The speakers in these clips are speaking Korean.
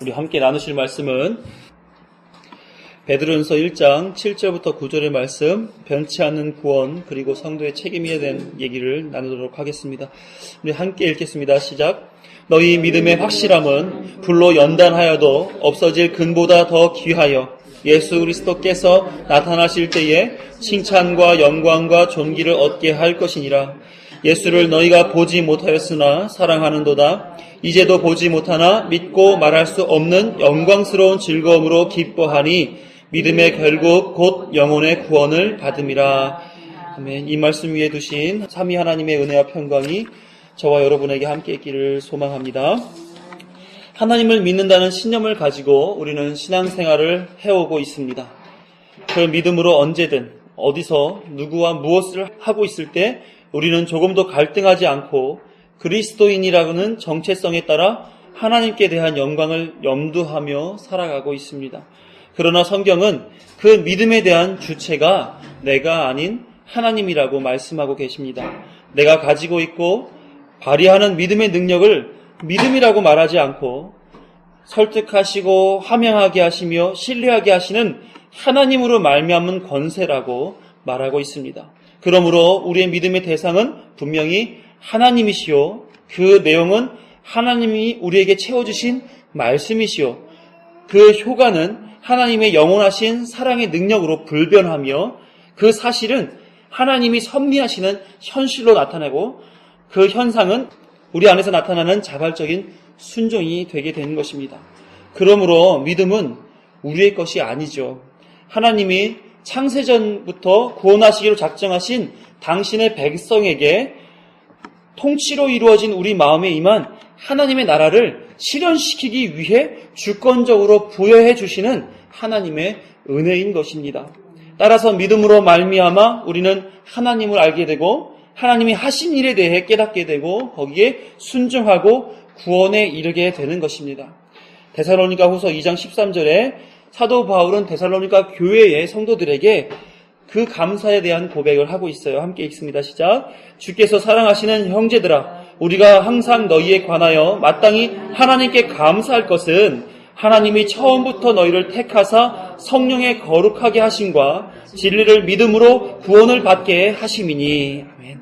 우리 함께 나누실 말씀은 베드로전서 1장 7절부터 9절의 말씀, 변치 않는 구원, 그리고 성도의 책임에 대한 얘기를 나누도록 하겠습니다. 우리 함께 읽겠습니다. 시작. 너희 믿음의 확실함은 불로 연단하여도 없어질 금보다 더 귀하여 예수 그리스도께서 나타나실 때에 칭찬과 영광과 존귀를 얻게 할 것이니라. 예수를 너희가 보지 못하였으나 사랑하는도다. 이제도 보지 못하나 믿고 말할 수 없는 영광스러운 즐거움으로 기뻐하니 믿음의 결국 곧 영혼의 구원을 받음이라. 아멘. 이 말씀 위에 두신 삼위 하나님의 은혜와 평강이 저와 여러분에게 함께 있기를 소망합니다. 하나님을 믿는다는 신념을 가지고 우리는 신앙생활을 해오고 있습니다. 그 믿음으로 언제든 어디서 누구와 무엇을 하고 있을 때 우리는 조금도 갈등하지 않고 그리스도인이라는 정체성에 따라 하나님께 대한 영광을 염두하며 살아가고 있습니다. 그러나 성경은 그 믿음에 대한 주체가 내가 아닌 하나님이라고 말씀하고 계십니다. 내가 가지고 있고 발휘하는 믿음의 능력을 믿음이라고 말하지 않고 설득하시고 함양하게 하시며 신뢰하게 하시는 하나님으로 말미암은 권세라고 말하고 있습니다. 그러므로 우리의 믿음의 대상은 분명히 하나님이시요, 그 내용은 하나님이 우리에게 채워주신 말씀이시요, 그 효과는 하나님의 영원하신 사랑의 능력으로 불변하며 그 사실은 하나님이 섭리하시는 현실로 나타나고 그 현상은 우리 안에서 나타나는 자발적인 순종이 되게 되는 것입니다. 그러므로 믿음은 우리의 것이 아니죠. 하나님이 창세전부터 구원하시기로 작정하신 당신의 백성에게 통치로 이루어진 우리 마음에 임한 하나님의 나라를 실현시키기 위해 주권적으로 부여해 주시는 하나님의 은혜인 것입니다. 따라서 믿음으로 말미암아 우리는 하나님을 알게 되고 하나님이 하신 일에 대해 깨닫게 되고 거기에 순종하고 구원에 이르게 되는 것입니다. 데살로니가후서 2장 13절에 사도 바울은 데살로니가 교회의 성도들에게 그 감사에 대한 고백을 하고 있어요. 함께 읽습니다. 시작. 주께서 사랑하시는 형제들아, 우리가 항상 너희에 관하여 마땅히 하나님께 감사할 것은 하나님이 처음부터 너희를 택하사 성령에 거룩하게 하심과 진리를 믿음으로 구원을 받게 하심이니. 아멘.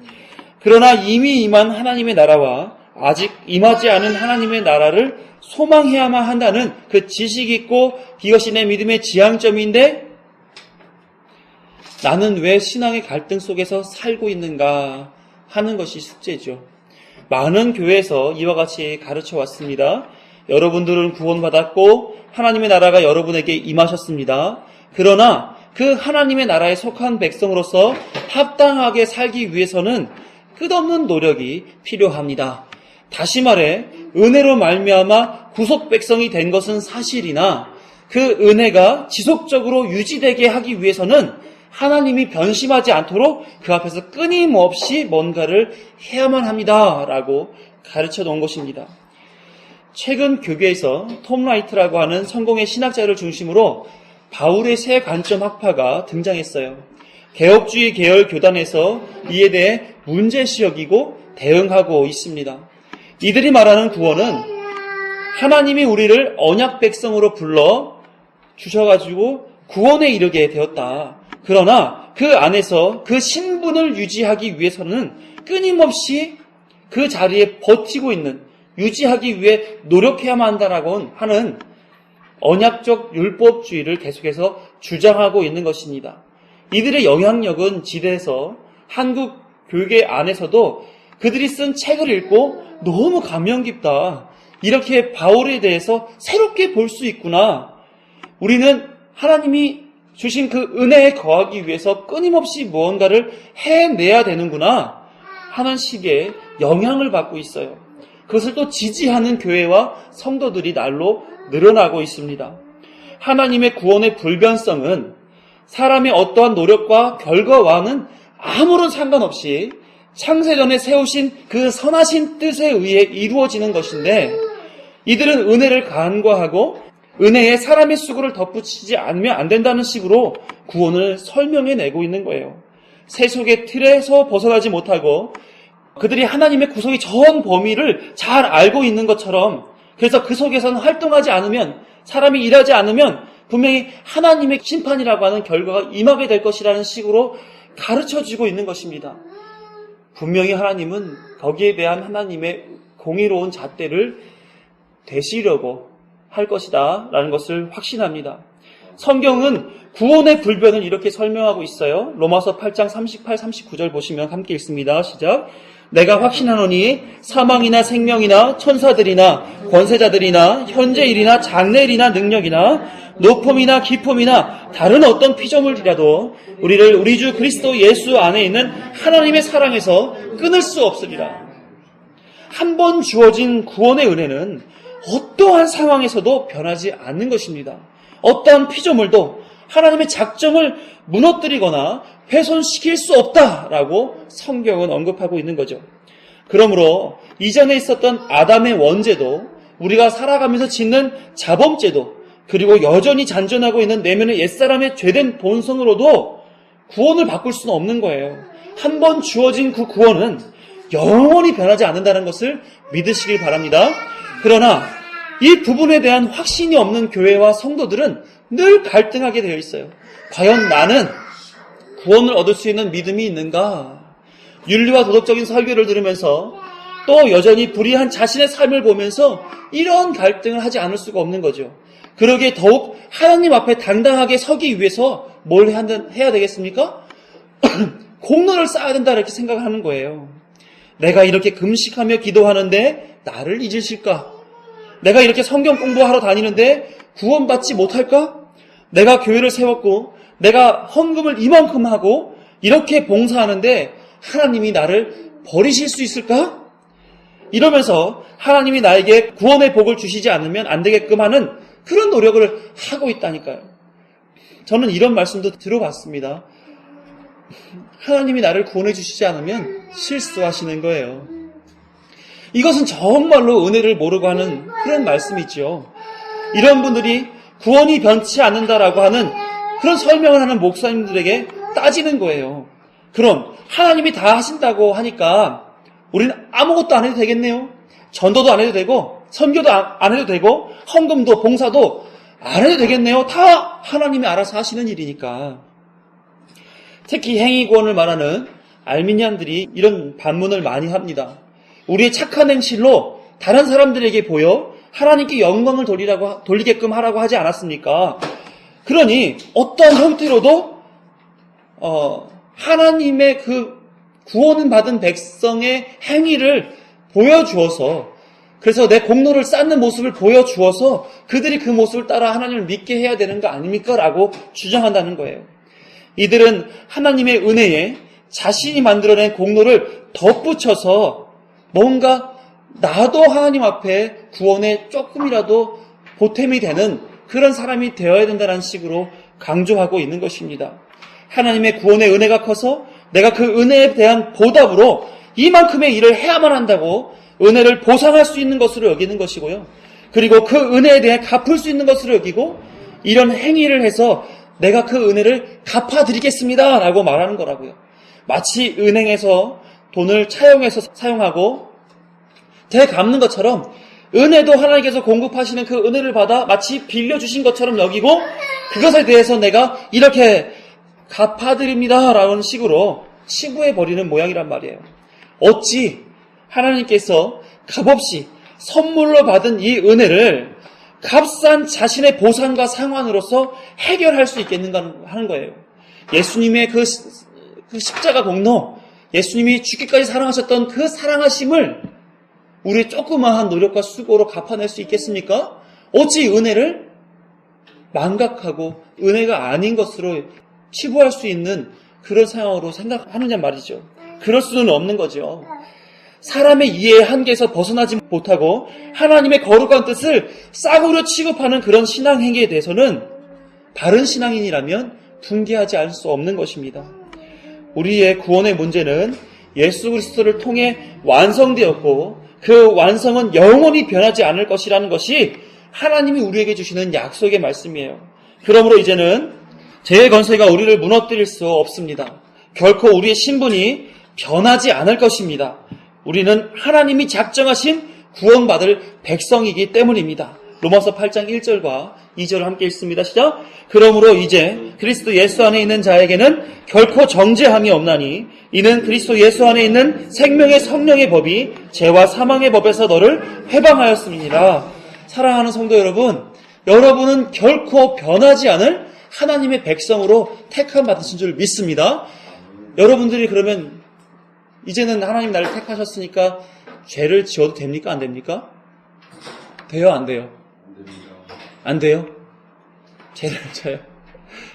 그러나 이미 임한 하나님의 나라와 아직 임하지 않은 하나님의 나라를 소망해야만 한다는 그 지식이 있고 이것이 내 믿음의 지향점인데 나는 왜 신앙의 갈등 속에서 살고 있는가 하는 것이 숙제죠. 많은 교회에서 이와 같이 가르쳐 왔습니다. 여러분들은 구원받았고 하나님의 나라가 여러분에게 임하셨습니다. 그러나 그 하나님의 나라에 속한 백성으로서 합당하게 살기 위해서는 끝없는 노력이 필요합니다. 다시 말해 은혜로 말미암아 구속 백성이 된 것은 사실이나 그 은혜가 지속적으로 유지되게 하기 위해서는 하나님이 변심하지 않도록 그 앞에서 끊임없이 뭔가를 해야만 합니다. 라고 가르쳐 놓은 것입니다. 최근 교계에서 톰 라이트라고 하는 성공의 신학자를 중심으로 바울의 새 관점 학파가 등장했어요. 개혁주의 계열 교단에서 이에 대해 문제시 여기고 대응하고 있습니다. 이들이 말하는 구원은 하나님이 우리를 언약 백성으로 불러 주셔가지고 구원에 이르게 되었다. 그러나 그 안에서 그 신분을 유지하기 위해서는 끊임없이 그 자리에 버티고 있는, 유지하기 위해 노력해야만 한다라고 하는 언약적 율법주의를 계속해서 주장하고 있는 것입니다. 이들의 영향력은 지대해서 한국 교계 안에서도 그들이 쓴 책을 읽고 너무 감명 깊다. 이렇게 바울에 대해서 새롭게 볼 수 있구나. 우리는 하나님이 주신 그 은혜에 거하기 위해서 끊임없이 무언가를 해내야 되는구나 하는 식의 영향을 받고 있어요. 그것을 또 지지하는 교회와 성도들이 날로 늘어나고 있습니다. 하나님의 구원의 불변성은 사람의 어떠한 노력과 결과와는 아무런 상관없이 창세전에 세우신 그 선하신 뜻에 의해 이루어지는 것인데 이들은 은혜를 간과하고 은혜에 사람의 수고를 덧붙이지 않으면 안 된다는 식으로 구원을 설명해내고 있는 거예요. 세속의 틀에서 벗어나지 못하고 그들이 하나님의 구속의 전 범위를 잘 알고 있는 것처럼 그래서 그 속에서는 활동하지 않으면, 사람이 일하지 않으면 분명히 하나님의 심판이라고 하는 결과가 임하게 될 것이라는 식으로 가르쳐주고 있는 것입니다. 분명히 하나님은 거기에 대한 하나님의 공의로운 잣대를 되시려고 할 것이다 라는 것을 확신합니다. 성경은 구원의 불변을 이렇게 설명하고 있어요. 로마서 8장 38, 39절 보시면 함께 읽습니다. 시작. 내가 확신하노니 사망이나 생명이나 천사들이나 권세자들이나 현재 일이나 장래 일이나 능력이나 높음이나 깊음이나 다른 어떤 피조물이라도 우리를 우리 주 그리스도 예수 안에 있는 하나님의 사랑에서 끊을 수 없으리라. 한 번 주어진 구원의 은혜는 어떠한 상황에서도 변하지 않는 것입니다. 어떠한 피조물도 하나님의 작정을 무너뜨리거나 훼손시킬 수 없다라고 성경은 언급하고 있는 거죠. 그러므로 이전에 있었던 아담의 원죄도, 우리가 살아가면서 짓는 자범죄도, 그리고 여전히 잔존하고 있는 내면의 옛사람의 죄된 본성으로도 구원을 바꿀 수는 없는 거예요. 한 번 주어진 그 구원은 영원히 변하지 않는다는 것을 믿으시길 바랍니다. 그러나 이 부분에 대한 확신이 없는 교회와 성도들은 늘 갈등하게 되어 있어요. 과연 나는 구원을 얻을 수 있는 믿음이 있는가? 윤리와 도덕적인 설교를 들으면서 또 여전히 불의한 자신의 삶을 보면서 이런 갈등을 하지 않을 수가 없는 거죠. 그러기에 더욱 하나님 앞에 당당하게 서기 위해서 뭘 해야 되겠습니까? 공로를 쌓아야 된다 이렇게 생각하는 거예요. 내가 이렇게 금식하며 기도하는데 나를 잊으실까? 내가 이렇게 성경 공부하러 다니는데 구원받지 못할까? 내가 교회를 세웠고 내가 헌금을 이만큼 하고 이렇게 봉사하는데 하나님이 나를 버리실 수 있을까? 이러면서 하나님이 나에게 구원의 복을 주시지 않으면 안 되게끔 하는 그런 노력을 하고 있다니까요. 저는 이런 말씀도 들어봤습니다. 하나님이 나를 구원해 주시지 않으면 실수하시는 거예요. 이것은 정말로 은혜를 모르고 하는 그런 말씀이죠. 이런 분들이 구원이 변치 않는다라고 하는 그런 설명을 하는 목사님들에게 따지는 거예요. 그럼 하나님이 다 하신다고 하니까 우리는 아무것도 안 해도 되겠네요. 전도도 안 해도 되고 선교도 안 해도 되고 헌금도 봉사도 안 해도 되겠네요. 다 하나님이 알아서 하시는 일이니까. 특히 행위구원을 말하는 알미니안들이 이런 반문을 많이 합니다. 우리의 착한 행실로 다른 사람들에게 보여 하나님께 영광을 돌리게끔 하라고 하지 않았습니까? 그러니 어떤 형태로도 하나님의 그 구원을 받은 백성의 행위를 보여주어서, 그래서 내 공로를 쌓는 모습을 보여주어서 그들이 그 모습을 따라 하나님을 믿게 해야 되는 거 아닙니까? 라고 주장한다는 거예요. 이들은 하나님의 은혜에 자신이 만들어낸 공로를 덧붙여서 뭔가 나도 하나님 앞에 구원에 조금이라도 보탬이 되는 그런 사람이 되어야 된다는 식으로 강조하고 있는 것입니다. 하나님의 구원의 은혜가 커서 내가 그 은혜에 대한 보답으로 이만큼의 일을 해야만 한다고 은혜를 보상할 수 있는 것으로 여기는 것이고요. 그리고 그 은혜에 대해 갚을 수 있는 것으로 여기고 이런 행위를 해서 내가 그 은혜를 갚아드리겠습니다 라고 말하는 거라고요. 마치 은행에서 돈을 차용해서 사용하고 되갚는 것처럼 은혜도 하나님께서 공급하시는 그 은혜를 받아 마치 빌려주신 것처럼 여기고 그것에 대해서 내가 이렇게 갚아드립니다 라는 식으로 치부해버리는 모양이란 말이에요. 어찌 하나님께서 값없이 선물로 받은 이 은혜를 값싼 자신의 보상과 상환으로서 해결할 수 있겠는가 하는 거예요. 예수님의 그 십자가 공로, 예수님이 죽기까지 사랑하셨던 그 사랑하심을 우리의 조그마한 노력과 수고로 갚아낼 수 있겠습니까? 어찌 은혜를 망각하고 은혜가 아닌 것으로 치부할 수 있는 그런 상황으로 생각하느냐 말이죠. 그럴 수는 없는 거죠. 사람의 이해의 한계에서 벗어나지 못하고 하나님의 거룩한 뜻을 싸구려 취급하는 그런 신앙 행위에 대해서는 바른 신앙인이라면 붕괴하지 않을 수 없는 것입니다. 우리의 구원의 문제는 예수 그리스도를 통해 완성되었고 그 완성은 영원히 변하지 않을 것이라는 것이 하나님이 우리에게 주시는 약속의 말씀이에요. 그러므로 이제는 죄의 권세가 우리를 무너뜨릴 수 없습니다. 결코 우리의 신분이 변하지 않을 것입니다. 우리는 하나님이 작정하신 구원받을 백성이기 때문입니다. 로마서 8장 1절과 2절을 함께 읽습니다. 시작. 그러므로 이제 그리스도 예수 안에 있는 자에게는 결코 정죄함이 없나니 이는 그리스도 예수 안에 있는 생명의 성령의 법이 죄와 사망의 법에서 너를 해방하였음이니라. 사랑하는 성도 여러분, 여러분은 결코 변하지 않을 하나님의 백성으로 택함 받으신 줄 믿습니다. 여러분들이 그러면 이제는 하나님 나를 택하셨으니까 죄를 지어도 됩니까? 안 됩니까? 돼요? 안 돼요? 안 돼요?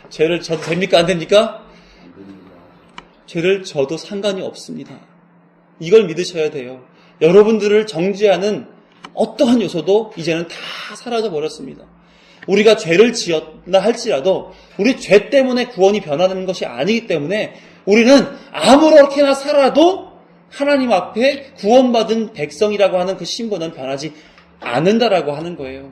죄를 져도 됩니까? 안 됩니까? 죄를 져도 상관이 없습니다. 이걸 믿으셔야 돼요. 여러분들을 정죄하는 어떠한 요소도 이제는 다 사라져 버렸습니다. 우리가 죄를 지었다 할지라도 우리 죄 때문에 구원이 변하는 것이 아니기 때문에 우리는 아무렇게나 살아도 하나님 앞에 구원받은 백성이라고 하는 그 신분은 변하지 않는다라고 하는 거예요.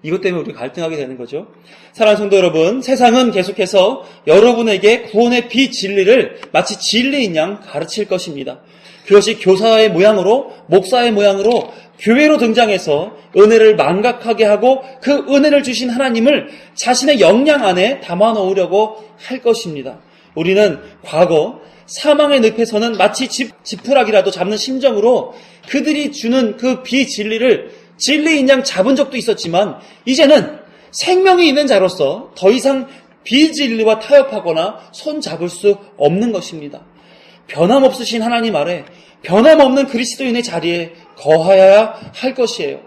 이것 때문에 우리가 갈등하게 되는 거죠. 사랑하는 성도 여러분, 세상은 계속해서 여러분에게 구원의 비진리를 마치 진리인 양 가르칠 것입니다. 그것이 교사의 모양으로, 목사의 모양으로 교회로 등장해서 은혜를 망각하게 하고 그 은혜를 주신 하나님을 자신의 역량 안에 담아 놓으려고 할 것입니다. 우리는 과거 사망의 늪에서는 마치 지푸라기라도 잡는 심정으로 그들이 주는 그 비진리를 진리인 양 잡은 적도 있었지만 이제는 생명이 있는 자로서 더 이상 비진리와 타협하거나 손잡을 수 없는 것입니다. 변함없으신 하나님 아래 변함없는 그리스도인의 자리에 거하여야 할 것이에요.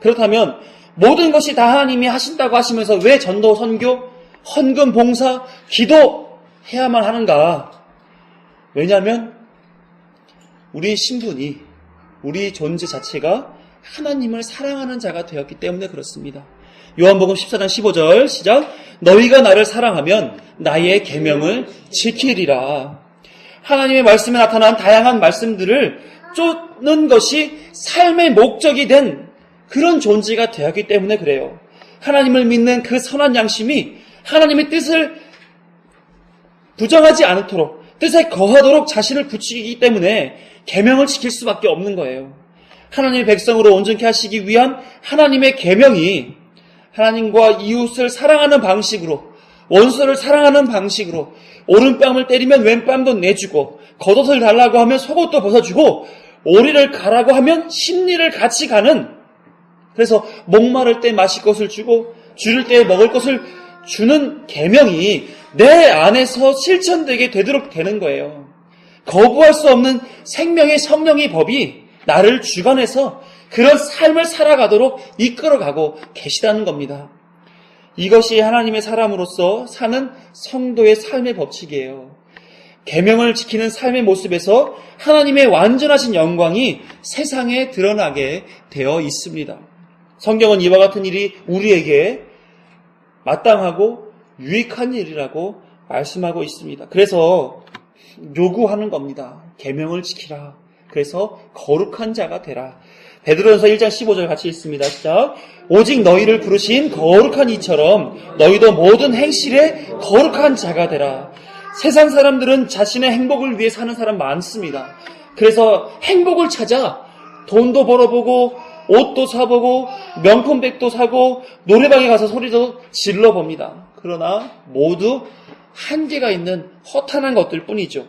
그렇다면 모든 것이 다 하나님이 하신다고 하시면서 왜 전도, 선교, 헌금, 봉사, 기도 해야만 하는가? 왜냐하면 우리 신분이, 우리 존재 자체가 하나님을 사랑하는 자가 되었기 때문에 그렇습니다. 요한복음 14장 15절 시작. 너희가 나를 사랑하면 나의 계명을 지키리라. 하나님의 말씀에 나타난 다양한 말씀들을 쫓는 것이 삶의 목적이 된 그런 존재가 되었기 때문에 그래요. 하나님을 믿는 그 선한 양심이 하나님의 뜻을 부정하지 않도록, 뜻에 거하도록 자신을 굳히기 때문에 계명을 지킬 수밖에 없는 거예요. 하나님의 백성으로 온전케 하시기 위한 하나님의 계명이 하나님과 이웃을 사랑하는 방식으로, 원수를 사랑하는 방식으로, 오른뺨을 때리면 왼뺨도 내주고, 겉옷을 달라고 하면 속옷도 벗어주고, 오리를 가라고 하면 심리를 같이 가는, 그래서 목마를 때 마실 것을 주고 줄일 때 먹을 것을 주는 계명이 내 안에서 실천되게 되도록 되는 거예요. 거부할 수 없는 생명의 성령의 법이 나를 주관해서 그런 삶을 살아가도록 이끌어가고 계시다는 겁니다. 이것이 하나님의 사람으로서 사는 성도의 삶의 법칙이에요. 계명을 지키는 삶의 모습에서 하나님의 완전하신 영광이 세상에 드러나게 되어 있습니다. 성경은 이와 같은 일이 우리에게 마땅하고 유익한 일이라고 말씀하고 있습니다. 그래서 요구하는 겁니다. 계명을 지키라. 그래서 거룩한 자가 되라. 베드로전서 1장 15절 같이 읽습니다. 시작. 오직 너희를 부르신 거룩한 이처럼 너희도 모든 행실에 거룩한 자가 되라. 세상 사람들은 자신의 행복을 위해 사는 사람 많습니다. 그래서 행복을 찾아 돈도 벌어보고 옷도 사보고 명품백도 사고 노래방에 가서 소리도 질러봅니다. 그러나 모두 한계가 있는 허탄한 것들 뿐이죠.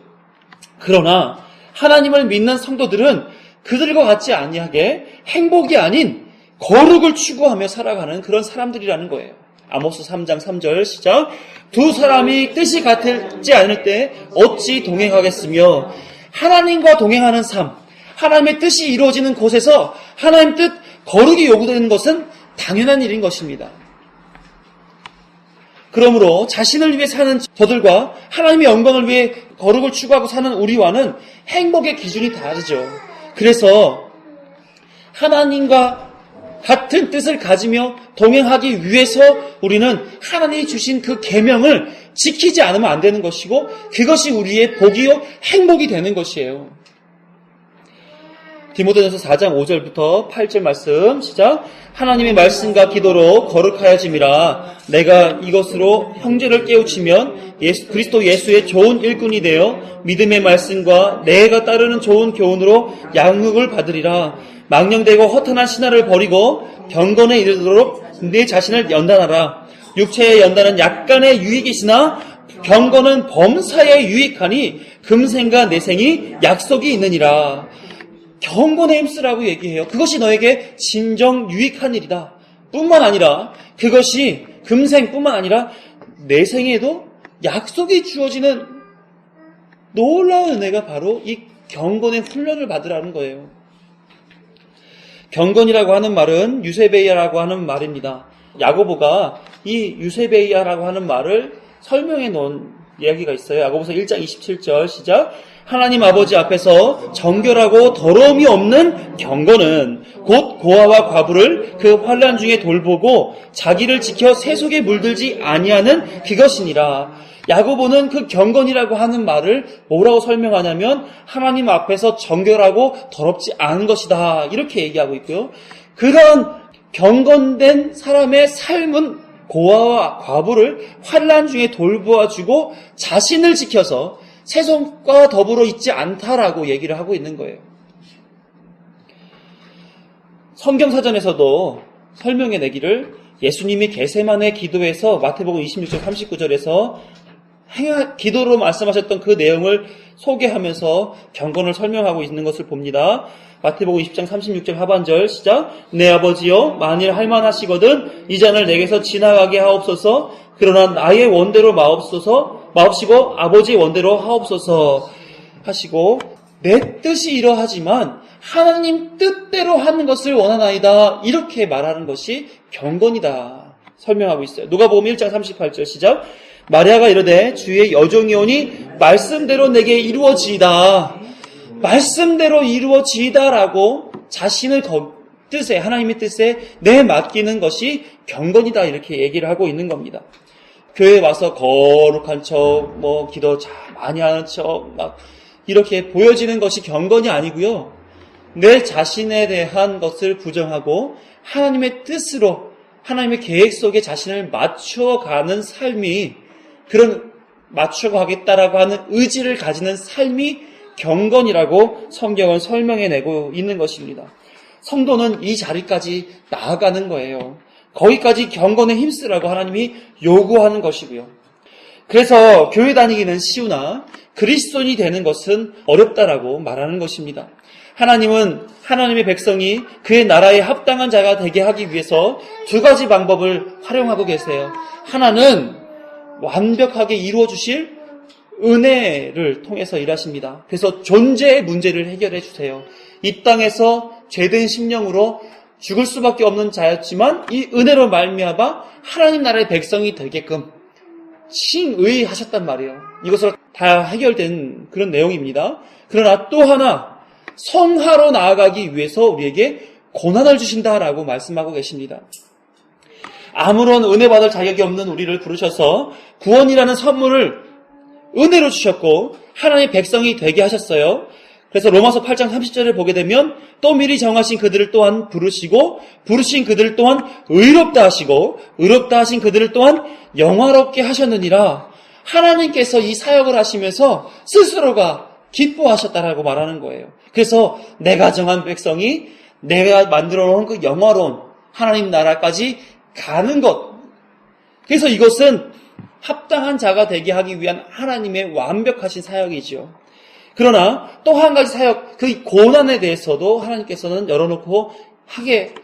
그러나 하나님을 믿는 성도들은 그들과 같지 아니하게 행복이 아닌 거룩을 추구하며 살아가는 그런 사람들이라는 거예요. 아모스 3장 3절 시작. 두 사람이 뜻이 같지 않을 때 어찌 동행하겠으며 하나님과 동행하는 삶, 하나님의 뜻이 이루어지는 곳에서 하나님 뜻 거룩이 요구되는 것은 당연한 일인 것입니다. 그러므로 자신을 위해 사는 저들과 하나님의 영광을 위해 거룩을 추구하고 사는 우리와는 행복의 기준이 다르죠. 그래서 하나님과 같은 뜻을 가지며 동행하기 위해서 우리는 하나님이 주신 그 계명을 지키지 않으면 안 되는 것이고 그것이 우리의 복이요 행복이 되는 것이에요. 디모데전서 4장 5절부터 8절 말씀 시작. 하나님의 말씀과 기도로 거룩하여짐이라. 내가 이것으로 형제를 깨우치면 그리스도 예수의 좋은 일꾼이 되어 믿음의 말씀과 내가 따르는 좋은 교훈으로 양육을 받으리라. 망령되고 허탄한 신화를 버리고 경건에 이르도록 네 자신을 연단하라. 육체의 연단은 약간의 유익이시나 경건은 범사에 유익하니 금생과 내생이 약속이 있느니라. 경건에 힘쓰라고 얘기해요. 그것이 너에게 진정 유익한 일이다. 뿐만 아니라 그것이 금생뿐만 아니라 내생에도 약속이 주어지는 놀라운 은혜가 바로 이 경건의 훈련을 받으라는 거예요. 경건이라고 하는 말은 유세베이아라고 하는 말입니다. 야고보가 이 유세베이아라고 하는 말을 설명해 놓은 이야기가 있어요. 야고보서 1장 27절 시작. 하나님 아버지 앞에서 정결하고 더러움이 없는 경건은 곧 고아와 과부를 그 환난 중에 돌보고 자기를 지켜 세속에 물들지 아니하는 그것이니라. 야고보는 그 경건이라고 하는 말을 뭐라고 설명하냐면 하나님 앞에서 정결하고 더럽지 않은 것이다. 이렇게 얘기하고 있고요. 그런 경건된 사람의 삶은 고아와 과부를 환난 중에 돌보아주고 자신을 지켜서 세속과 더불어 있지 않다라고 얘기를 하고 있는 거예요. 성경사전에서도 설명해 내기를 예수님이 겟세마네 기도에서 마태복음 26절 39절에서 기도로 말씀하셨던 그 내용을 소개하면서 경건을 설명하고 있는 것을 봅니다. 마태복음 20장 36절 하반절 시작. 내 아버지여 만일 할만하시거든 이 잔을 내게서 지나가게 하옵소서. 그러나 나의 원대로 마옵시고 아버지의 원대로 하옵소서 하시고 내 뜻이 이러하지만 하나님 뜻대로 하는 것을 원하나이다. 이렇게 말하는 것이 경건이다. 설명하고 있어요. 누가복음 1장 38절 시작. 마리아가 이르되 주의 여종이오니 말씀대로 내게 이루어지이다. 말씀대로 이루어지이다라고 자신을 뜻에 하나님의 뜻에 내맡기는 것이 경건이다. 이렇게 얘기를 하고 있는 겁니다. 교회에 와서 거룩한 척, 기도 잘 많이 하는 척, 이렇게 보여지는 것이 경건이 아니고요. 내 자신에 대한 것을 부정하고 하나님의 뜻으로, 하나님의 계획 속에 자신을 맞춰가는 삶이, 그런 맞춰가겠다라고 하는 의지를 가지는 삶이 경건이라고 성경은 설명해내고 있는 것입니다. 성도는 이 자리까지 나아가는 거예요. 거기까지 경건에 힘쓰라고 하나님이 요구하는 것이고요. 그래서 교회 다니기는 쉬우나 그리스도인이 되는 것은 어렵다라고 말하는 것입니다. 하나님은 하나님의 백성이 그의 나라에 합당한 자가 되게 하기 위해서 두 가지 방법을 활용하고 계세요. 하나는 완벽하게 이루어 주실 은혜를 통해서 일하십니다. 그래서 존재의 문제를 해결해 주세요. 이 땅에서 죄된 심령으로 죽을 수밖에 없는 자였지만 이 은혜로 말미암아 하나님 나라의 백성이 되게끔 칭의하셨단 말이에요. 이것으로 다 해결된 그런 내용입니다. 그러나 또 하나 성화로 나아가기 위해서 우리에게 고난을 주신다라고 말씀하고 계십니다. 아무런 은혜 받을 자격이 없는 우리를 부르셔서 구원이라는 선물을 은혜로 주셨고 하나님의 백성이 되게 하셨어요. 그래서 로마서 8장 30절을 보게 되면 또 미리 정하신 그들을 또한 부르시고 부르신 그들을 또한 의롭다 하시고 의롭다 하신 그들을 또한 영화롭게 하셨느니라. 하나님께서 이 사역을 하시면서 스스로가 기뻐하셨다라고 말하는 거예요. 그래서 내가 정한 백성이 내가 만들어 놓은 그 영화로운 하나님 나라까지 가는 것. 그래서 이것은 합당한 자가 되게 하기 위한 하나님의 완벽하신 사역이죠. 그러나 또 한 가지 사역, 그 고난에 대해서도 하나님께서는 열어놓고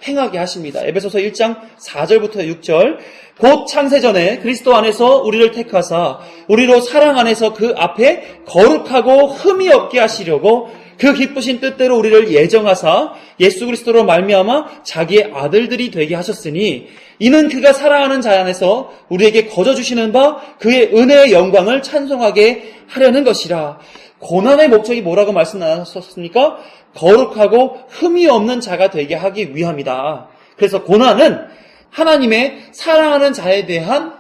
행하게 하십니다. 에베소서 1장 4절부터 6절. 곧 창세전에 그리스도 안에서 우리를 택하사 우리로 사랑 안에서 그 앞에 거룩하고 흠이 없게 하시려고 그 기쁘신 뜻대로 우리를 예정하사 예수 그리스도로 말미암아 자기의 아들들이 되게 하셨으니 이는 그가 사랑하는 자 안에서 우리에게 거저 주시는 바 그의 은혜의 영광을 찬송하게 하려는 것이라. 고난의 목적이 뭐라고 말씀 나눴습니까? 거룩하고 흠이 없는 자가 되게 하기 위함이다. 그래서 고난은 하나님의 사랑하는 자에 대한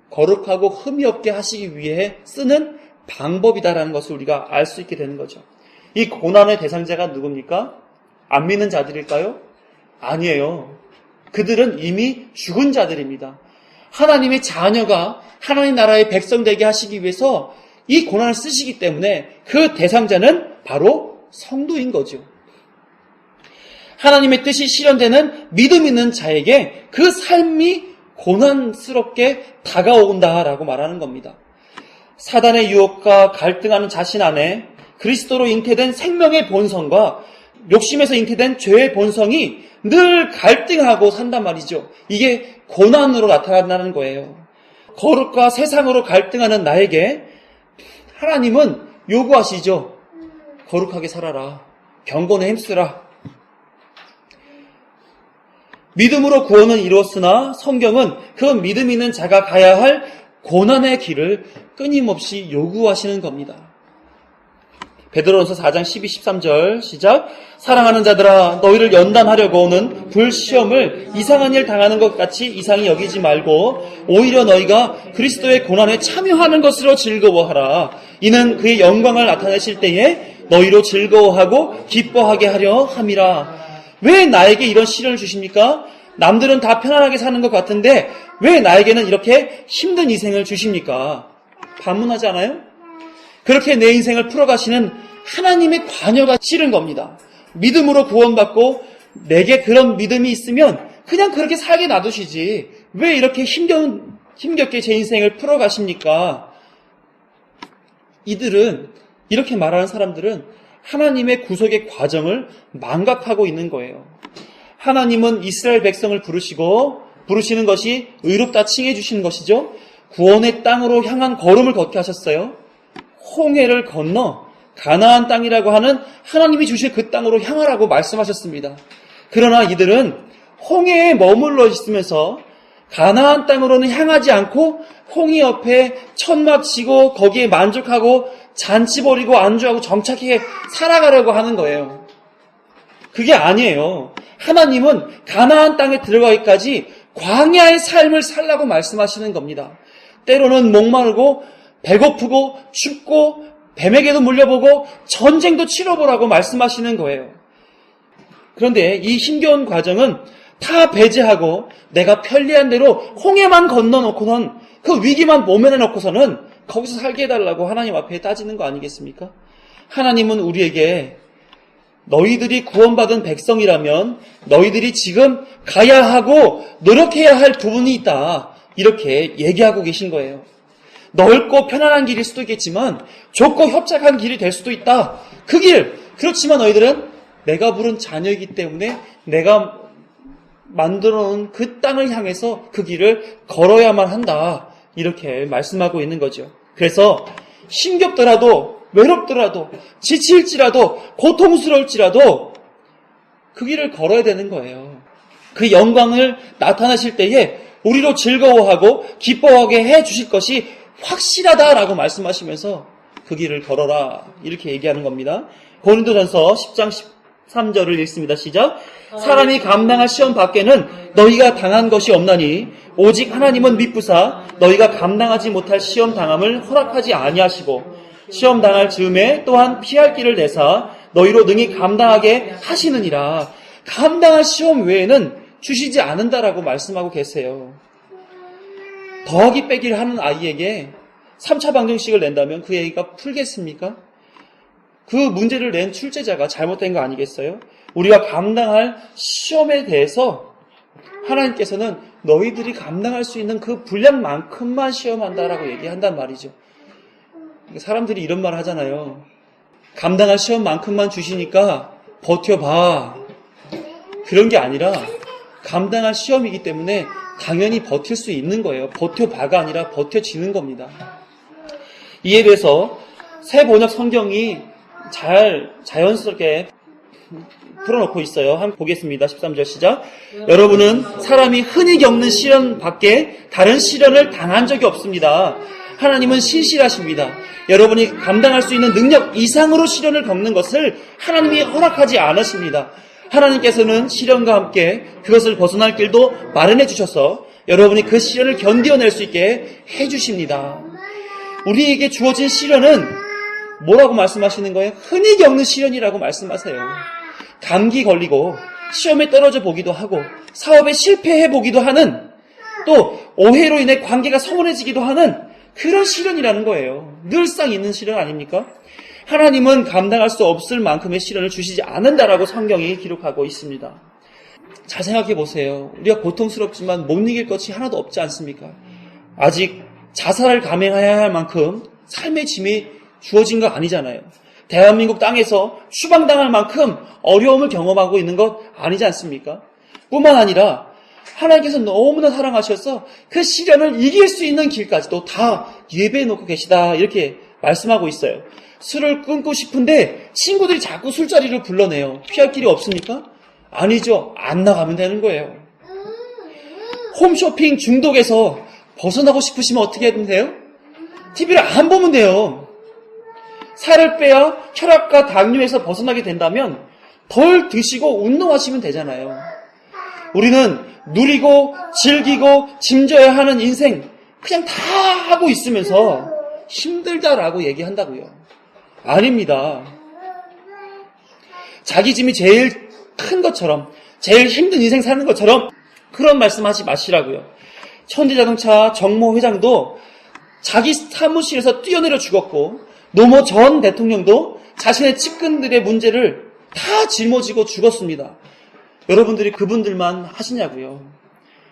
거룩하고 흠이 없게 하시기 위해 쓰는 방법이다라는 것을 우리가 알 수 있게 되는 거죠. 이 고난의 대상자가 누굽니까? 안 믿는 자들일까요? 아니에요. 그들은 이미 죽은 자들입니다. 하나님의 자녀가 하나님 나라의 백성 되게 하시기 위해서 이 고난을 쓰시기 때문에 그 대상자는 바로 성도인 거죠. 하나님의 뜻이 실현되는 믿음 있는 자에게 그 삶이 고난스럽게 다가온다라고 말하는 겁니다. 사단의 유혹과 갈등하는 자신 안에 그리스도로 잉태된 생명의 본성과 욕심에서 잉태된 죄의 본성이 늘 갈등하고 산단 말이죠. 이게 고난으로 나타난다는 거예요. 거룩과 세상으로 갈등하는 나에게 하나님은 요구하시죠. 거룩하게 살아라. 경건에 힘쓰라. 믿음으로 구원은 이루었으나 성경은 그 믿음 있는 자가 가야 할 고난의 길을 끊임없이 요구하시는 겁니다. 베드로전서 4장 12, 13절 시작. 사랑하는 자들아 너희를 연단하려고 오는 불시험을 이상한 일 당하는 것 같이 이상히 여기지 말고 오히려 너희가 그리스도의 고난에 참여하는 것으로 즐거워하라. 이는 그의 영광을 나타내실 때에 너희로 즐거워하고 기뻐하게 하려 함이라. 왜 나에게 이런 시련을 주십니까? 남들은 다 편안하게 사는 것 같은데 왜 나에게는 이렇게 힘든 인생을 주십니까? 반문하지 않아요? 그렇게 내 인생을 풀어가시는 하나님의 관여가 싫은 겁니다. 믿음으로 구원받고 내게 그런 믿음이 있으면 그냥 그렇게 살게 놔두시지 왜 이렇게 힘겹게 제 인생을 풀어가십니까? 이렇게 말하는 사람들은 하나님의 구속의 과정을 망각하고 있는 거예요. 하나님은 이스라엘 백성을 부르시는 것이 의롭다 칭해 주시는 것이죠. 구원의 땅으로 향한 걸음을 걷게 하셨어요. 홍해를 건너 가나안 땅이라고 하는 하나님이 주실 그 땅으로 향하라고 말씀하셨습니다. 그러나 이들은 홍해에 머물러 있으면서 가나안 땅으로는 향하지 않고 홍해 옆에 천막 치고 거기에 만족하고 잔치 벌이고 안주하고 정착해 살아가려고 하는 거예요. 그게 아니에요. 하나님은 가나안 땅에 들어가기까지 광야의 삶을 살라고 말씀하시는 겁니다. 때로는 목마르고 배고프고 춥고 뱀에게도 물려보고 전쟁도 치러보라고 말씀하시는 거예요. 그런데 이 힘겨운 과정은 다 배제하고 내가 편리한 대로 홍해만 건너놓고는 그 위기만 모면해놓고서는 거기서 살게 해달라고 하나님 앞에 따지는 거 아니겠습니까? 하나님은 우리에게 너희들이 구원받은 백성이라면 너희들이 지금 가야 하고 노력해야 할 부분이 있다. 이렇게 얘기하고 계신 거예요. 넓고 편안한 길일 수도 있겠지만 좁고 협착한 길이 될 수도 있다. 그 길, 그렇지만 너희들은 내가 부른 자녀이기 때문에 내가 만들어 놓은 그 땅을 향해서 그 길을 걸어야만 한다. 이렇게 말씀하고 있는 거죠. 그래서 힘겹더라도 외롭더라도 지칠지라도 고통스러울지라도 그 길을 걸어야 되는 거예요. 그 영광을 나타나실 때에 우리로 즐거워하고 기뻐하게 해주실 것이 확실하다라고 말씀하시면서 그 길을 걸어라 이렇게 얘기하는 겁니다. 고린도전서 10장 13절을 읽습니다. 시작. 사람이 감당할 시험 밖에는 너희가 당한 것이 없나니 오직 하나님은 미쁘사 너희가 감당하지 못할 시험 당함을 허락하지 아니하시고 시험 당할 즈음에 또한 피할 길을 내사 너희로 능히 감당하게 하시느니라. 감당할 시험 외에는 주시지 않는다라고 말씀하고 계세요. 더하기 빼기를 하는 아이에게 3차 방정식을 낸다면 그 애가 풀겠습니까? 그 문제를 낸 출제자가 잘못된 거 아니겠어요? 우리가 감당할 시험에 대해서 하나님께서는 너희들이 감당할 수 있는 그 분량만큼만 시험한다라고 얘기한단 말이죠. 사람들이 이런 말 하잖아요. 감당할 시험만큼만 주시니까 버텨봐. 그런 게 아니라 감당할 시험이기 때문에 당연히 버틸 수 있는 거예요. 버텨봐가 아니라 버텨지는 겁니다. 이에 대해서 새 번역 성경이 자연스럽게 풀어놓고 있어요. 한번 보겠습니다. 13절 시작. 여러분은 사람이 흔히 겪는 시련 밖에 다른 시련을 당한 적이 없습니다. 하나님은 신실하십니다. 여러분이 감당할 수 있는 능력 이상으로 시련을 겪는 것을 하나님이 허락하지 않으십니다. 하나님께서는 시련과 함께 그것을 벗어날 길도 마련해 주셔서 여러분이 그 시련을 견뎌낼 수 있게 해 주십니다. 우리에게 주어진 시련은 뭐라고 말씀하시는 거예요? 흔히 겪는 시련이라고 말씀하세요. 감기 걸리고 시험에 떨어져 보기도 하고 사업에 실패해 보기도 하는, 또 오해로 인해 관계가 서운해지기도 하는 그런 시련이라는 거예요. 늘상 있는 시련 아닙니까? 하나님은 감당할 수 없을 만큼의 시련을 주시지 않는다라고 성경이 기록하고 있습니다. 잘 생각해 보세요. 우리가 고통스럽지만 못 이길 것이 하나도 없지 않습니까? 아직 자살을 감행해야 할 만큼 삶의 짐이 주어진 거 아니잖아요. 대한민국 땅에서 추방당할 만큼 어려움을 경험하고 있는 것 아니지 않습니까? 뿐만 아니라 하나님께서 너무나 사랑하셔서 그 시련을 이길 수 있는 길까지도 다 예배해 놓고 계시다, 이렇게 말씀하고 있어요. 술을 끊고 싶은데 친구들이 자꾸 술자리를 불러내요. 피할 길이 없습니까? 아니죠. 안 나가면 되는 거예요. 홈쇼핑 중독에서 벗어나고 싶으시면 어떻게 해야 돼요? TV를 안 보면 돼요. 살을 빼야 혈압과 당뇨에서 벗어나게 된다면 덜 드시고 운동하시면 되잖아요. 우리는 누리고 즐기고 짐져야 하는 인생 그냥 다 하고 있으면서 힘들다라고 얘기한다고요. 아닙니다. 자기 짐이 제일 큰 것처럼, 제일 힘든 인생 사는 것처럼 그런 말씀하지 마시라고요. 현대자동차 정모 회장도 자기 사무실에서 뛰어내려 죽었고, 노모 전 대통령도 자신의 측근들의 문제를 다 짊어지고 죽었습니다. 여러분들이 그분들만 하시냐고요.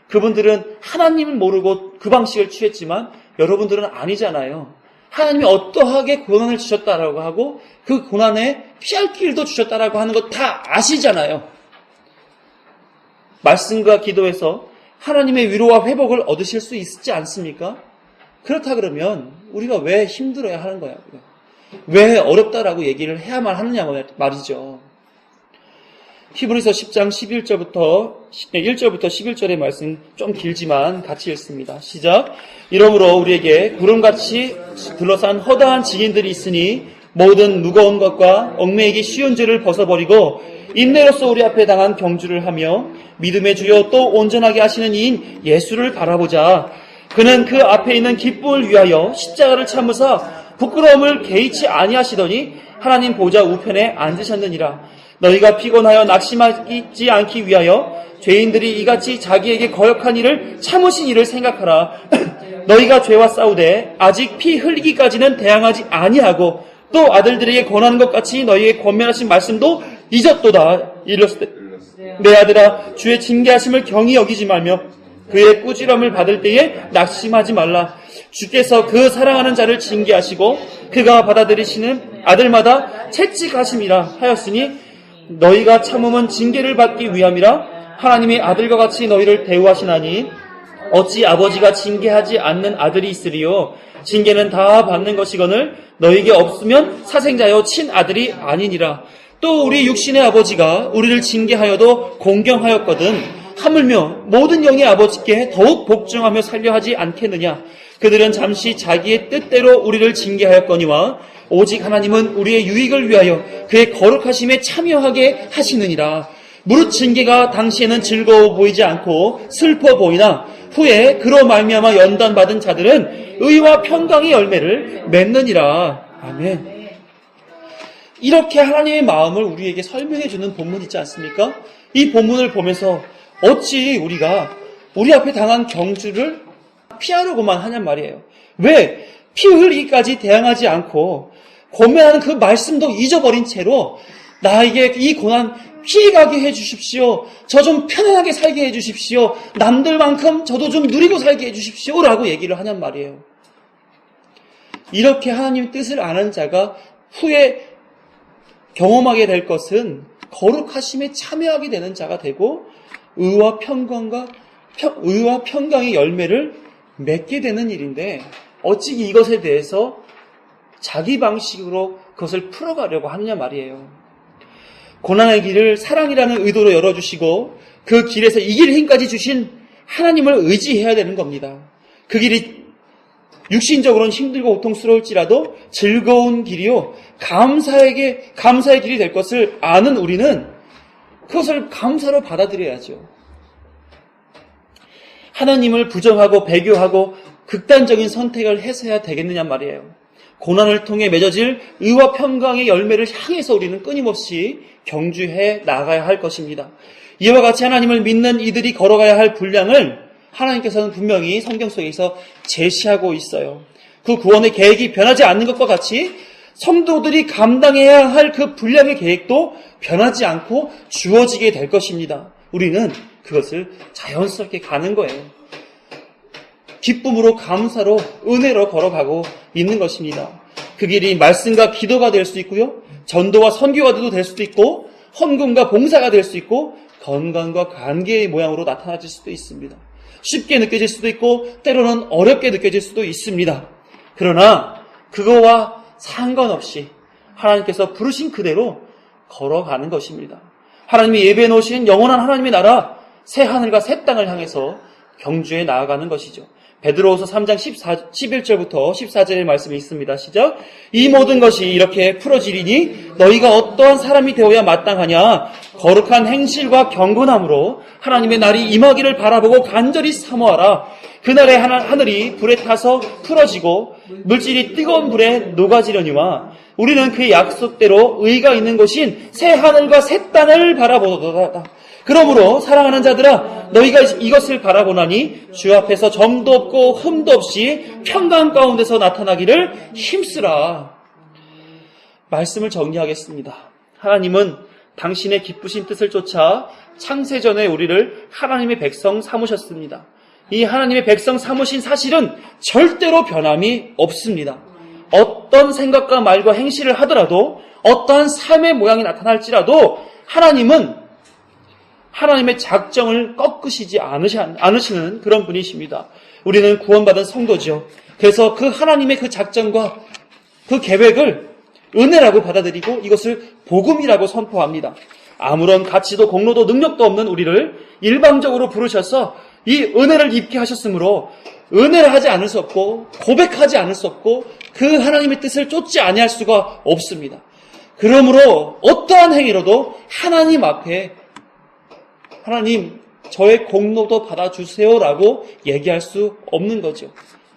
그분들은 하나님을 모르고 그 방식을 취했지만 여러분들은 아니잖아요. 하나님이 어떠하게 고난을 주셨다라고 하고 그 고난에 피할 길도 주셨다라고 하는 거 다 아시잖아요. 말씀과 기도에서 하나님의 위로와 회복을 얻으실 수 있지 않습니까? 그렇다 그러면 우리가 왜 힘들어야 하는 거야? 왜 어렵다라고 얘기를 해야만 하느냐 말이죠. 히브리서 10장 1절부터 11절의 말씀 좀 길지만 같이 읽습니다. 시작. 이러므로 우리에게 구름같이 둘러싼 허다한 증인들이 있으니 모든 무거운 것과 얽매이기 쉬운 죄를 벗어버리고 인내로서 우리 앞에 당한 경주를 하며 믿음의 주요 또 온전하게 하시는 이인 예수를 바라보자. 그는 그 앞에 있는 기쁨을 위하여 십자가를 참으사 부끄러움을 개의치 아니하시더니 하나님 보좌 우편에 앉으셨느니라. 너희가 피곤하여 낙심하지 않기 위하여 죄인들이 이같이 자기에게 거역한 일을 참으신 일을 생각하라. 너희가 죄와 싸우되 아직 피 흘리기까지는 대항하지 아니하고 또 아들들에게 권하는 것 같이 너희에게 권면하신 말씀도 잊었도다. 이르시되 내 아들아 주의 징계하심을 경히 여기지 말며 그의 꾸지람을 받을 때에 낙심하지 말라. 주께서 그 사랑하는 자를 징계하시고 그가 받아들이시는 아들마다 채찍하심이라 하였으니 너희가 참음은 징계를 받기 위함이라. 하나님의 아들과 같이 너희를 대우하시나니 어찌 아버지가 징계하지 않는 아들이 있으리요. 징계는 다 받는 것이거늘 너희에게 없으면 사생자여 친아들이 아니니라. 또 우리 육신의 아버지가 우리를 징계하여도 공경하였거든 하물며 모든 영의 아버지께 더욱 복종하며 살려 하지 않겠느냐. 그들은 잠시 자기의 뜻대로 우리를 징계하였거니와 오직 하나님은 우리의 유익을 위하여 그의 거룩하심에 참여하게 하시느니라. 무릇 징계가 당시에는 즐거워 보이지 않고 슬퍼 보이나 후에 그로 말미암아 연단받은 자들은 의와 평강의 열매를 맺느니라. 아멘. 이렇게 하나님의 마음을 우리에게 설명해 주는 본문 있지 않습니까? 이 본문을 보면서 어찌 우리가 우리 앞에 당한 경주를 피하려고만 하냔 말이에요. 왜 피 흘리기까지 대항하지 않고 권면하는 그 말씀도 잊어버린 채로 나에게 이 고난 피해가게 해주십시오. 저 좀 편안하게 살게 해주십시오. 남들만큼 저도 좀 누리고 살게 해주십시오. 라고 얘기를 하냔 말이에요. 이렇게 하나님의 뜻을 아는 자가 후에 경험하게 될 것은 거룩하심에 참여하게 되는 자가 되고 의와 평강의 열매를 맺게 되는 일인데 어찌 이것에 대해서 자기 방식으로 그것을 풀어가려고 하느냐 말이에요. 고난의 길을 사랑이라는 의도로 열어주시고 그 길에서 이길 힘까지 주신 하나님을 의지해야 되는 겁니다. 그 길이 육신적으로는 힘들고 고통스러울지라도 즐거운 길이요 감사의 길이 될 것을 아는 우리는 그것을 감사로 받아들여야죠. 하나님을 부정하고 배교하고 극단적인 선택을 해서야 되겠느냐 말이에요. 고난을 통해 맺어질 의와 평강의 열매를 향해서 우리는 끊임없이 경주해 나가야 할 것입니다. 이와 같이 하나님을 믿는 이들이 걸어가야 할 분량을 하나님께서는 분명히 성경 속에서 제시하고 있어요. 그 구원의 계획이 변하지 않는 것과 같이 성도들이 감당해야 할 그 분량의 계획도 변하지 않고 주어지게 될 것입니다. 우리는 그것을 자연스럽게 가는 거예요. 기쁨으로, 감사로, 은혜로 걸어가고 있는 것입니다. 그 길이 말씀과 기도가 될 수 있고요, 전도와 선교가 될 수도 있고, 헌금과 봉사가 될 수 있고, 건강과 관계의 모양으로 나타나질 수도 있습니다. 쉽게 느껴질 수도 있고 때로는 어렵게 느껴질 수도 있습니다. 그러나 그거와 상관없이 하나님께서 부르신 그대로 걸어가는 것입니다. 하나님이 예배해 놓으신 영원한 하나님의 나라, 새 하늘과 새 땅을 향해서 경주해 나아가는 것이죠. 베드로후서 3장 11절부터 14절의 말씀이 있습니다. 시작. 이 모든 것이 이렇게 풀어지리니 너희가 어떠한 사람이 되어야 마땅하냐. 거룩한 행실과 경건함으로 하나님의 날이 임하기를 바라보고 간절히 사모하라. 그날에 하늘이 불에 타서 풀어지고 물질이 뜨거운 불에 녹아지려니와 우리는 그의 약속대로 의가 있는 곳인 새 하늘과 새 땅을 바라보도다. 그러므로 사랑하는 자들아, 너희가 이것을 바라보나니 주 앞에서 점도 없고 흠도 없이 평강 가운데서 나타나기를 힘쓰라. 말씀을 정리하겠습니다. 하나님은 당신의 기쁘신 뜻을 쫓아 창세전에 우리를 하나님의 백성 삼으셨습니다. 이 하나님의 백성 삼으신 사실은 절대로 변함이 없습니다. 어떤 생각과 말과 행실을 하더라도, 어떠한 삶의 모양이 나타날지라도 하나님은 하나님의 작정을 꺾으시지 않으시는 그런 분이십니다. 우리는 구원받은 성도죠. 그래서 그 하나님의 그 작정과 그 계획을 은혜라고 받아들이고 이것을 복음이라고 선포합니다. 아무런 가치도 공로도 능력도 없는 우리를 일방적으로 부르셔서 이 은혜를 입게 하셨으므로 은혜를 하지 않을 수 없고 고백하지 않을 수 없고 그 하나님의 뜻을 쫓지 아니할 수가 없습니다. 그러므로 어떠한 행위로도 하나님 앞에 하나님, 저의 공로도 받아주세요라고 얘기할 수 없는 거죠.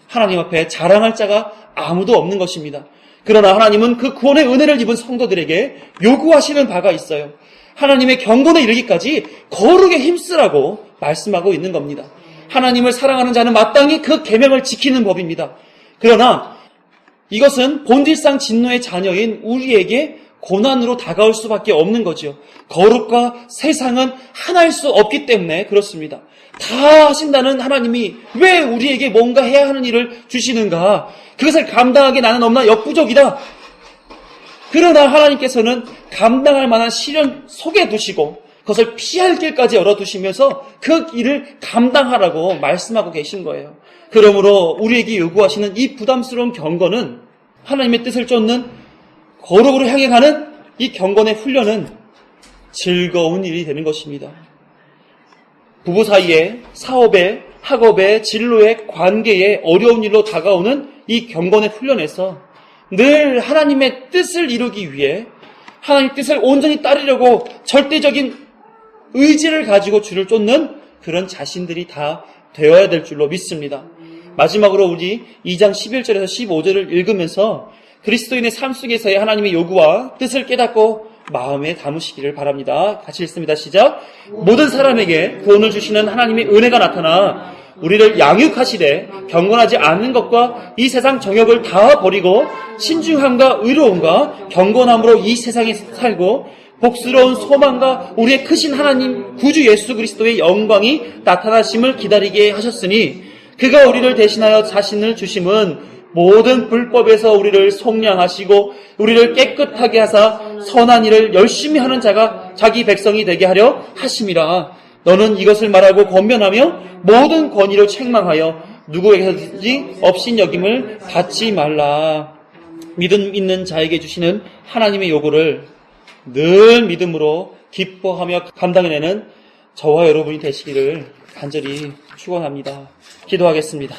하나님 앞에 자랑할 자가 아무도 없는 것입니다. 그러나 하나님은 그 구원의 은혜를 입은 성도들에게 요구하시는 바가 있어요. 하나님의 경건에 이르기까지 거룩에 힘쓰라고 말씀하고 있는 겁니다. 하나님을 사랑하는 자는 마땅히 그 계명을 지키는 법입니다. 그러나 이것은 본질상 진노의 자녀인 우리에게 고난으로 다가올 수밖에 없는 거죠. 거룩과 세상은 하나일 수 없기 때문에 그렇습니다. 다 하신다는 하나님이 왜 우리에게 뭔가 해야 하는 일을 주시는가? 그것을 감당하기 나는 너무나 역부족이다. 그러나 하나님께서는 감당할 만한 시련 속에 두시고 그것을 피할 길까지 열어두시면서 그 일을 감당하라고 말씀하고 계신 거예요. 그러므로 우리에게 요구하시는 이 부담스러운 경건은, 하나님의 뜻을 쫓는 거룩으로 향해 가는 이 경건의 훈련은 즐거운 일이 되는 것입니다. 부부 사이에, 사업에, 학업에, 진로에, 관계에 어려운 일로 다가오는 이 경건의 훈련에서 늘 하나님의 뜻을 이루기 위해 하나님의 뜻을 온전히 따르려고 절대적인 의지를 가지고 주를 쫓는 그런 자신들이 다 되어야 될 줄로 믿습니다. 마지막으로 우리 2장 11절에서 15절을 읽으면서 그리스도인의 삶 속에서의 하나님의 요구와 뜻을 깨닫고 마음에 담으시기를 바랍니다. 같이 읽습니다. 시작. 모든 사람에게 구원을 주시는 하나님의 은혜가 나타나 우리를 양육하시되 경건하지 않는 것과 이 세상 정욕을 다 버리고 신중함과 의로움과 경건함으로 이 세상에 살고 복스러운 소망과 우리의 크신 하나님 구주 예수 그리스도의 영광이 나타나심을 기다리게 하셨으니 그가 우리를 대신하여 자신을 주심은 모든 불법에서 우리를 속량하시고 우리를 깨끗하게 하사 선한 일을 열심히 하는 자가 자기 백성이 되게 하려 하심이라. 너는 이것을 말하고 권면하며 모든 권위를 책망하여 누구에게든지 업신여김을 받지 말라. 믿음 있는 자에게 주시는 하나님의 요구를 늘 믿음으로 기뻐하며 감당해내는 저와 여러분이 되시기를 간절히 축원합니다. 기도하겠습니다.